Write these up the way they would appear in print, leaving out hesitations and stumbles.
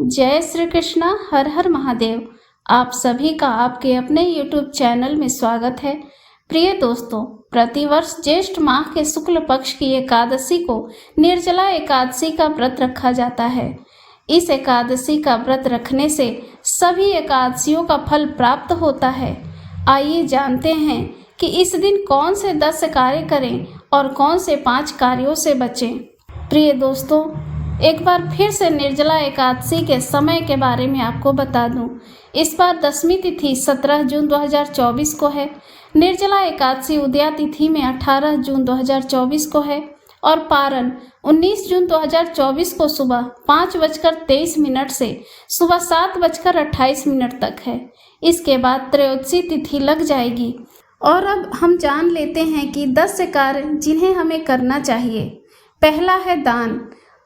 जय श्री कृष्णा। हर हर महादेव। आप सभी का आपके अपने YouTube चैनल में स्वागत है। प्रिय दोस्तों, प्रतिवर्ष ज्येष्ठ माह के शुक्ल पक्ष की एकादशी को निर्जला एकादशी का व्रत रखा जाता है। इस एकादशी का व्रत रखने से सभी एकादशियों का फल प्राप्त होता है। आइए जानते हैं कि इस दिन कौन से 10 कार्य करें और कौन से 5 कार्यों से बचें। प्रिय दोस्तों, एक बार फिर से निर्जला एकादशी के समय के बारे में आपको बता दूं। इस बार 10वीं तिथि 17 जून 2024 को है। निर्जला एकादशी उदया तिथि में 18 जून 2024 को है और पारण 19 जून 2024 को सुबह 5:23 से सुबह 7:28 तक है। इसके बाद त्रयोदशी तिथि लग जाएगी। और अब हम जान लेते हैं कि 10 कार्य जिन्हें हमें करना चाहिए। पहला है दान।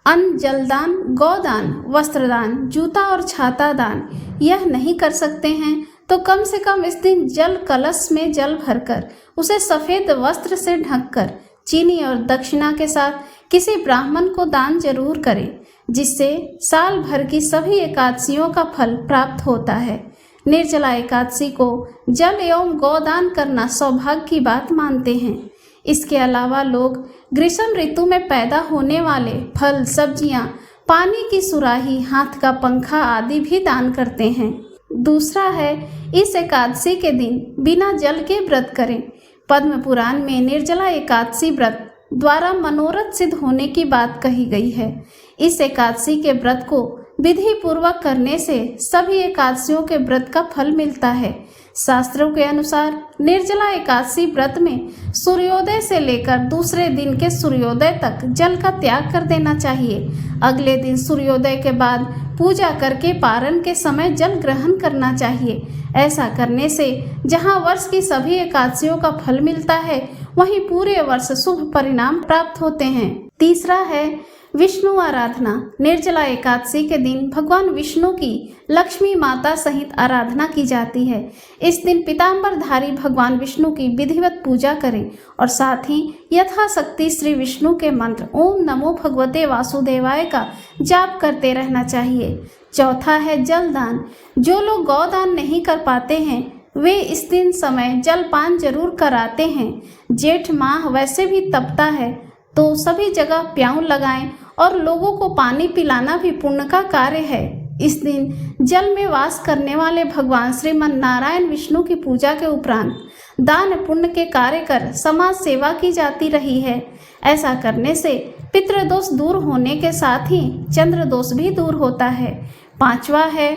अन्न, जलदान, गौदान, वस्त्रदान, जूता और छाता दान। यह नहीं कर सकते हैं तो कम से कम इस दिन जल कलश में जल भरकर उसे सफ़ेद वस्त्र से ढककर चीनी और दक्षिणा के साथ किसी ब्राह्मण को दान जरूर करें, जिससे साल भर की सभी एकादशियों का फल प्राप्त होता है। निर्जला एकादशी को जल एवं गौदान करना सौभाग्य की बात मानते हैं। इसके अलावा लोग ग्रीष्म ऋतु में पैदा होने वाले फल, सब्जियां, पानी की सुराही, हाथ का पंखा आदि भी दान करते हैं। दूसरा है, इस एकादशी के दिन बिना जल के व्रत करें। पद्म पुराण में निर्जला एकादशी व्रत द्वारा मनोरथ सिद्ध होने की बात कही गई है। इस एकादशी के व्रत को विधि पूर्वक करने से सभी एकादशियों के व्रत का फल मिलता है। शास्त्रों के अनुसार निर्जला एकादशी व्रत में सूर्योदय से लेकर दूसरे दिन के सूर्योदय तक जल का त्याग कर देना चाहिए। अगले दिन सूर्योदय के बाद पूजा करके पारण के समय जल ग्रहण करना चाहिए। ऐसा करने से जहां वर्ष की सभी एकादशियों का फल मिलता है, वहीं पूरे वर्ष शुभ परिणाम प्राप्त होते हैं। तीसरा है विष्णु आराधना। निर्जला एकादशी के दिन भगवान विष्णु की लक्ष्मी माता सहित आराधना की जाती है। इस दिन पीताम्बरधारी भगवान विष्णु की विधिवत पूजा करें और साथ ही यथाशक्ति श्री विष्णु के मंत्र ओम नमो भगवते वासुदेवाय का जाप करते रहना चाहिए। चौथा है जलदान। जो लोग गौदान नहीं कर पाते हैं वे इस दिन समय जलपान जरूर कराते हैं। जेठ माह वैसे भी तपता है तो सभी जगह प्याऊ लगाएं और लोगों को पानी पिलाना भी पुण्य का कार्य है। इस दिन जल में वास करने वाले भगवान श्रीमन नारायण विष्णु की पूजा के उपरांत दान पुण्य के कार्य कर समाज सेवा की जाती रही है। ऐसा करने से पितृदोष दूर होने के साथ ही चंद्र दोष भी दूर होता है। पांचवा है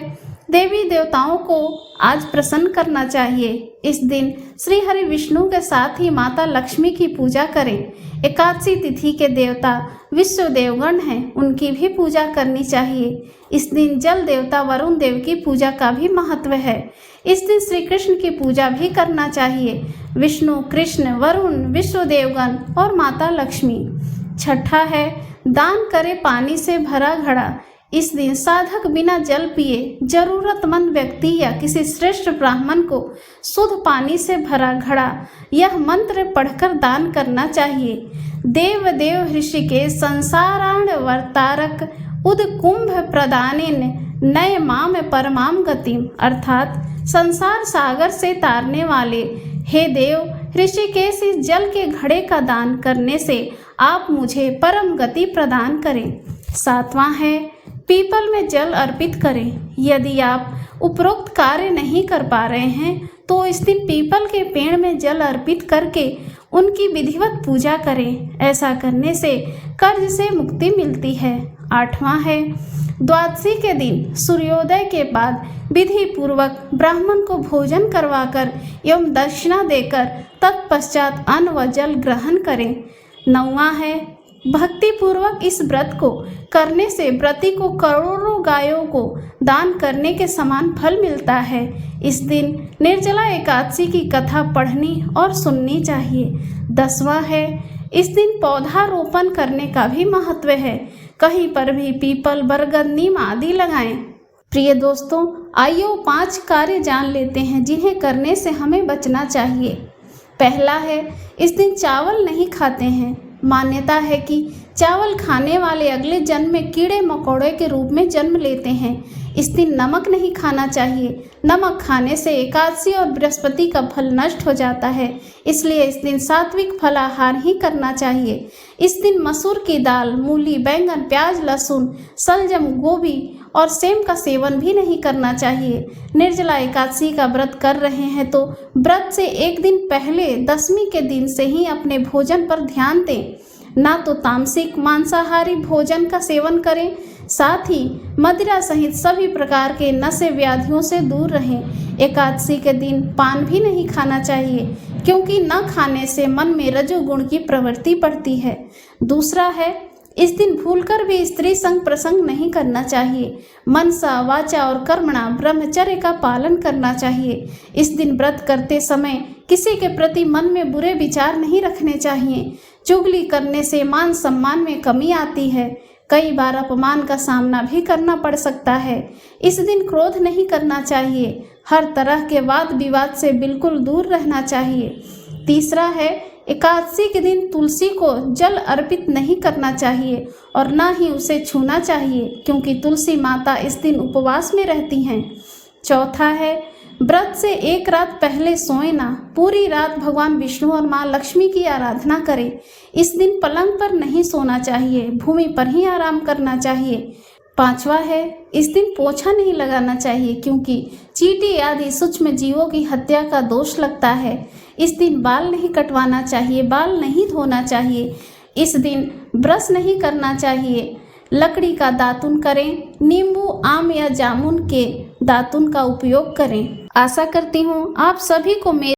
देवी देवताओं को आज प्रसन्न करना चाहिए। इस दिन श्री हरि विष्णु के साथ ही माता लक्ष्मी की पूजा करें। एकादशी तिथि के देवता विश्व देवगण हैं, उनकी भी पूजा करनी चाहिए। इस दिन जल देवता वरुण देव की पूजा का भी महत्व है। इस दिन श्री कृष्ण की पूजा भी करना चाहिए। विष्णु, कृष्ण, वरुण, विश्व देवगण और माता लक्ष्मी। छठा है दान करे पानी से भरा घड़ा। इस दिन साधक बिना जल पिए जरूरतमंद व्यक्ति या किसी श्रेष्ठ ब्राह्मण को शुद्ध पानी से भरा घड़ा यह मंत्र पढ़कर दान करना चाहिए। देव देव ऋषिकेश संसाराण वर्तारक उद कुंभ प्रदानेन नय माम परमाम गतिम। अर्थात संसार सागर से तारने वाले हे देव ऋषिकेश, इस जल के घड़े का दान करने से आप मुझे परम गति प्रदान करें। सातवां है पीपल में जल अर्पित करें। यदि आप उपरोक्त कार्य नहीं कर पा रहे हैं तो इस दिन पीपल के पेड़ में जल अर्पित करके उनकी विधिवत पूजा करें। ऐसा करने से कर्ज से मुक्ति मिलती है। आठवां है द्वादशी के दिन सूर्योदय के बाद विधि पूर्वक ब्राह्मण को भोजन करवाकर एवं दक्षिणा देकर तत्पश्चात अन्न व जल ग्रहण करें। नौवां है भक्ति पूर्वक इस व्रत को करने से व्रती को करोड़ों गायों को दान करने के समान फल मिलता है। इस दिन निर्जला एकादशी की कथा पढ़नी और सुननी चाहिए। 10वां है इस दिन पौधारोपण करने का भी महत्व है। कहीं पर भी पीपल, बरगद, नीम आदि लगाएं। प्रिय दोस्तों, आइए 5 कार्य जान लेते हैं जिन्हें करने से हमें बचना चाहिए। पहला है इस दिन चावल नहीं खाते हैं। मान्यता है कि चावल खाने वाले अगले जन्म में कीड़े मकोड़े के रूप में जन्म लेते हैं। इस दिन नमक नहीं खाना चाहिए। नमक खाने से एकादशी और बृहस्पति का फल नष्ट हो जाता है, इसलिए इस दिन सात्विक फलाहार ही करना चाहिए। इस दिन मसूर की दाल, मूली, बैंगन, प्याज, लहसुन, सलजम, गोभी और सेम का सेवन भी नहीं करना चाहिए। निर्जला एकादशी का व्रत कर रहे हैं तो व्रत से एक दिन पहले दशमी के दिन से ही अपने भोजन पर ध्यान दें। ना तो तामसिक मांसाहारी भोजन का सेवन करें, साथ ही मदिरा सहित सभी प्रकार के नशे व्याधियों से दूर रहें। एकादशी के दिन पान भी नहीं खाना चाहिए, क्योंकि न खाने से मन में रजोगुण की प्रवृत्ति बढ़ती है। दूसरा है, इस दिन भूलकर भी स्त्री संग प्रसंग नहीं करना चाहिए। मनसा, वाचा और कर्मणा ब्रह्मचर्य का पालन करना चाहिए। इस दिन व्रत करते समय किसी के प्रति मन में बुरे विचार नहीं रखने चाहिए। चुगली करने से मान सम्मान में कमी आती है। कई बार अपमान का सामना भी करना पड़ सकता है। इस दिन क्रोध नहीं करना चाहिए। हर तरह के वाद विवाद से बिल्कुल दूर रहना चाहिए। तीसरा है, एकादशी के दिन तुलसी को जल अर्पित नहीं करना चाहिए और ना ही उसे छूना चाहिए, क्योंकि तुलसी माता इस दिन उपवास में रहती हैं। चौथा है, व्रत से एक रात पहले सोए ना। पूरी रात भगवान विष्णु और माँ लक्ष्मी की आराधना करें। इस दिन पलंग पर नहीं सोना चाहिए, भूमि पर ही आराम करना चाहिए। पांचवा है, इस दिन पोछा नहीं लगाना चाहिए, क्योंकि चींटी आदि सूक्ष्म जीवों की हत्या का दोष लगता है। इस दिन बाल नहीं कटवाना चाहिए, बाल नहीं धोना चाहिए। इस दिन ब्रश नहीं करना चाहिए। लकड़ी का दातुन करें। नींबू, आम या जामुन के दातुन का उपयोग करें। आशा करती हूँ आप सभी को मेरे